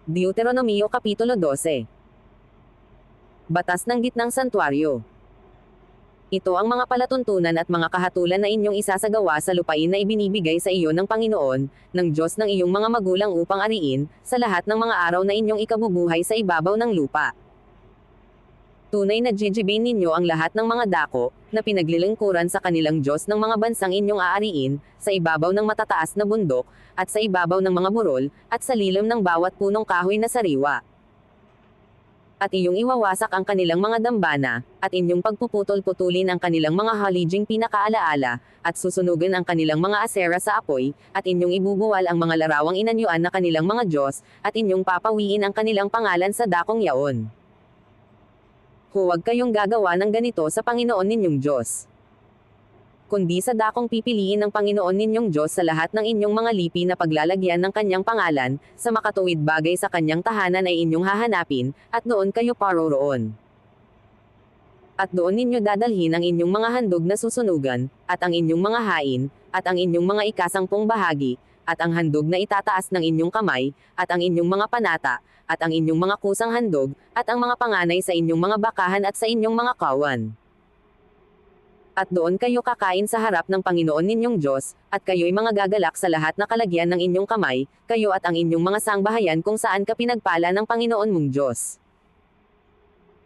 Deuteronomio Kapitulo 12. Batas ng Gitnang Santuaryo. Ito ang mga palatuntunan at mga kahatulan na inyong isasagawa sa lupain na ibinibigay sa iyo ng Panginoon, ng Diyos ng iyong mga magulang upang ariin, sa lahat ng mga araw na inyong ikabubuhay sa ibabaw ng lupa. Tunay na jijibin ninyo ang lahat ng mga dako, na pinaglilingkuran sa kanilang Diyos ng mga bansang inyong aariin, sa ibabaw ng matataas na bundok, at sa ibabaw ng mga burol, at sa lilim ng bawat punong kahoy na sariwa. At iyong iwawasak ang kanilang mga dambana, at inyong pagpuputol-putulin ang kanilang mga halijing pinakaalaala, at susunugin ang kanilang mga asera sa apoy, at inyong ibubuwal ang mga larawang inanyuan na kanilang mga Diyos, at inyong papawiin ang kanilang pangalan sa dakong yaon. Huwag kayong gagawa ng ganito sa Panginoon ninyong Diyos, kundi sa dakong pipiliin ng Panginoon ninyong Diyos sa lahat ng inyong mga lipi na paglalagyan ng kanyang pangalan, sa makatuwid bagay sa kanyang tahanan ay inyong hahanapin, at doon kayo paroroon. At doon ninyo dadalhin ang inyong mga handog na susunugan, at ang inyong mga hain, at ang inyong mga ikasangpong bahagi, at ang handog na itataas ng inyong kamay, at ang inyong mga panata, at ang inyong mga kusang handog, at ang mga panganay sa inyong mga bakahan at sa inyong mga kawan. At doon kayo kakain sa harap ng Panginoon ninyong Diyos, at kayo'y mga gagalak sa lahat na kalagyan ng inyong kamay, kayo at ang inyong mga sangbahayan kung saan ka pinagpala ng Panginoon mong Diyos.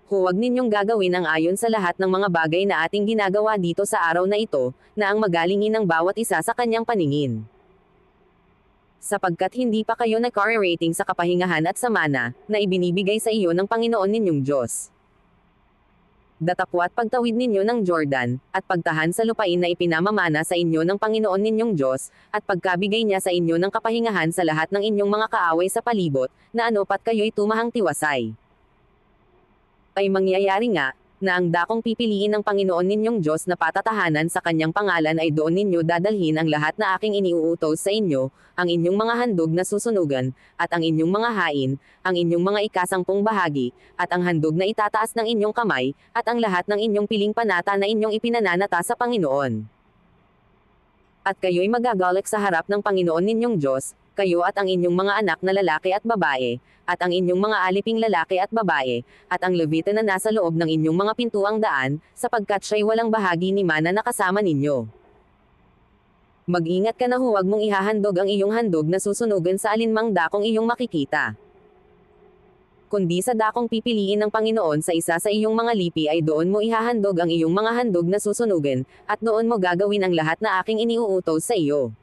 Huwag ninyong gagawin ang ayon sa lahat ng mga bagay na ating ginagawa dito sa araw na ito, na ang magalingin ng bawat isa sa kanyang paningin. Sapagkat hindi pa kayo nag-rating sa kapahingahan at samana, na ibinibigay sa iyo ng Panginoon ninyong Diyos. Datapwat pagtawid ninyo ng Jordan, at pagtahan sa lupain na ipinamamana sa inyo ng Panginoon ninyong Diyos, at pagkabigay niya sa inyo ng kapahingahan sa lahat ng inyong mga kaaway sa palibot, na ano't kayo'y tumahang tiwasay. Ay mangyayari nga, na ang dakong pipiliin ng Panginoon ninyong Diyos na patatahanan sa kanyang pangalan ay doon ninyo dadalhin ang lahat na aking iniuutos sa inyo, ang inyong mga handog na susunugan, at ang inyong mga hain, ang inyong mga ikasangpong bahagi, at ang handog na itataas ng inyong kamay, at ang lahat ng inyong piling panata na inyong ipinananata sa Panginoon. At kayo'y magagalak sa harap ng Panginoon ninyong Diyos, kayo at ang inyong mga anak na lalaki at babae, at ang inyong mga aliping lalaki at babae, at ang Levita na nasa loob ng inyong mga pintuang daan, sapagkat siya'y walang bahagi ni mana na kasama ninyo. Mag-ingat ka na huwag mong ihahandog ang iyong handog na susunugan sa alinmang dakong iyong makikita. Kundi sa dakong pipiliin ng Panginoon sa isa sa iyong mga lipi ay doon mo ihahandog ang iyong mga handog na susunugan, at doon mo gagawin ang lahat na aking iniuutos sa iyo.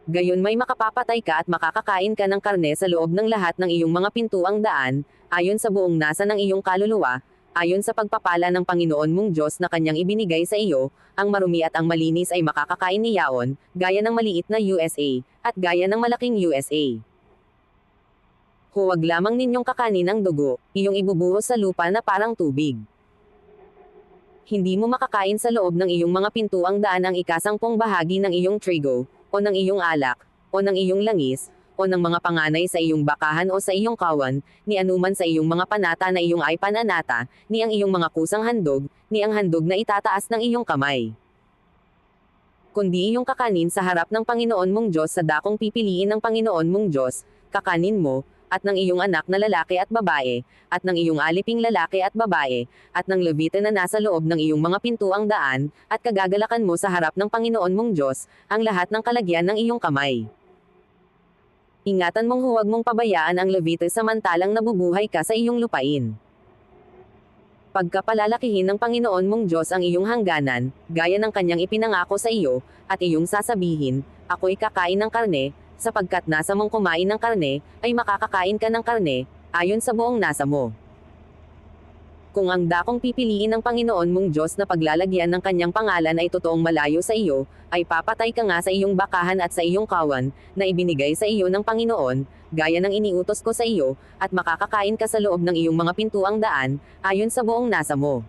Gayon may makapapatay ka at makakakain ka ng karne sa loob ng lahat ng iyong mga pintuang daan, ayon sa buong nasa ng iyong kaluluwa, ayon sa pagpapala ng Panginoon mong Diyos na kanyang ibinigay sa iyo, ang marumi at ang malinis ay makakakain niyaon, gaya ng maliit na USA, at gaya ng malaking USA. Huwag lamang ninyong kakanin ang dugo, iyong ibubuhos sa lupa na parang tubig. Hindi mo makakain sa loob ng iyong mga pintuang daan ang ikasangpong bahagi ng iyong trigo, o ng iyong alak, o ng iyong langis, o ng mga panganay sa iyong bakahan o sa iyong kawan, ni anuman sa iyong mga panata na iyong ay pananata, ni ang iyong mga kusang handog, ni ang handog na itataas ng iyong kamay. Kundi iyong kakanin sa harap ng Panginoon mong Diyos sa dakong pipiliin ng Panginoon mong Diyos, kakanin mo, at ng iyong anak na lalaki at babae, at ng iyong aliping lalaki at babae, at ng Levita na nasa loob ng iyong mga pintuang daan, at kagagalakan mo sa harap ng Panginoon mong Diyos, ang lahat ng kalagyan ng iyong kamay. Ingatan mong huwag mong pabayaan ang Levita samantalang nabubuhay ka sa iyong lupain. Pagkapalalakihin ng Panginoon mong Diyos ang iyong hangganan, gaya ng kanyang ipinangako sa iyo, at iyong sasabihin, ako'y kakain ng karne, sapagkat nasa mong kumain ng karne, ay makakakain ka ng karne, ayon sa buong nasa mo. Kung ang dakong pipiliin ng Panginoon mong Diyos na paglalagyan ng kanyang pangalan ay totoong malayo sa iyo, ay papatay ka nga sa iyong bakahan at sa iyong kawan, na ibinigay sa iyo ng Panginoon, gaya ng iniutos ko sa iyo, at makakakain ka sa loob ng iyong mga pintuang daan, ayon sa buong nasa mo.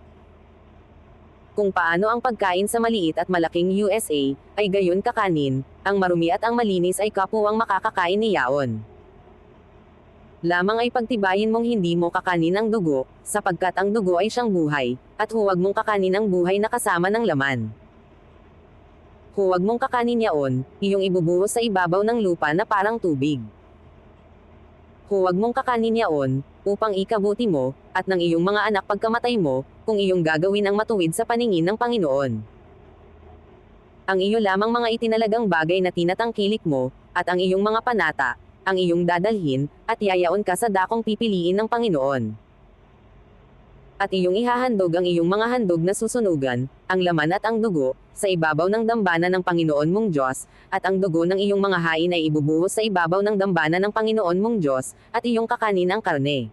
Kung paano ang pagkain sa maliit at malaking USA, ay gayon kakanin, ang marumi at ang malinis ay kapuwang makakakain niyaon. Lamang ay pagtibayin mong hindi mo kakanin ang dugo, sapagkat ang dugo ay siyang buhay, at huwag mong kakanin ang buhay na kasama ng laman. Huwag mong kakanin yaon, iyong ibubuhos sa ibabaw ng lupa na parang tubig. Huwag mong kakanin yaon, upang ikabuti mo, at ng iyong mga anak pagkamatay mo, kung iyong gagawin ang matuwid sa paningin ng Panginoon. Ang iyo lamang mga itinalagang bagay na tinatangkilik mo, at ang iyong mga panata, ang iyong dadalhin, at yayaon ka sa dakong pipiliin ng Panginoon. At iyong ihahandog ang iyong mga handog na susunugan, ang laman at ang dugo, sa ibabaw ng dambana ng Panginoon mong Diyos, at ang dugo ng iyong mga hain ay ibubuhos sa ibabaw ng dambana ng Panginoon mong Diyos, at iyong kakanin ang karne.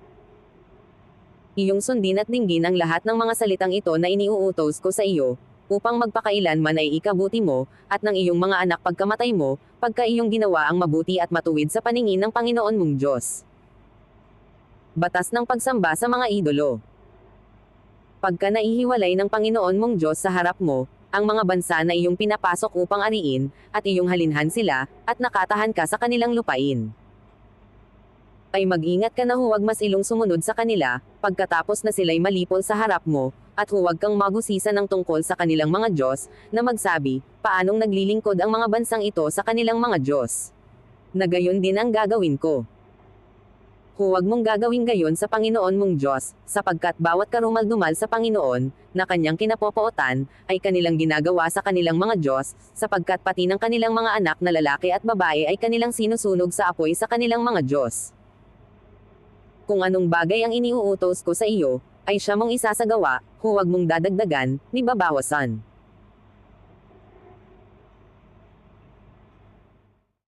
Iyong sundin at dinggin ang lahat ng mga salitang ito na iniuutos ko sa iyo, upang magpakailanman ay ikabuti mo, at ng iyong mga anak pagkamatay mo, pagka iyong ginawa ang mabuti at matuwid sa paningin ng Panginoon mong Diyos. Batas ng pagsamba sa mga idolo. Pagka naihiwalay ng Panginoon mong Diyos sa harap mo, ang mga bansa na iyong pinapasok upang ariin, at iyong halinhan sila, at nakatahan ka sa kanilang lupain. Ay mag-ingat ka na huwag masilong sumunod sa kanila, pagkatapos na sila'y malipol sa harap mo, at huwag kang magusisa ng tungkol sa kanilang mga Diyos, na magsabi, paanong naglilingkod ang mga bansang ito sa kanilang mga Diyos. Na gayon din ang gagawin ko. Huwag mong gagawin gayon sa Panginoon mong Diyos, sapagkat bawat karumaldumal sa Panginoon, na kanyang kinapopootan, ay kanilang ginagawa sa kanilang mga Diyos, sapagkat pati ng kanilang mga anak na lalaki at babae ay kanilang sinusunog sa apoy sa kanilang mga Diyos. Kung anong bagay ang iniuutos ko sa iyo, ay siya mong isasagawa, huwag mong dadagdagan, ni babawasan.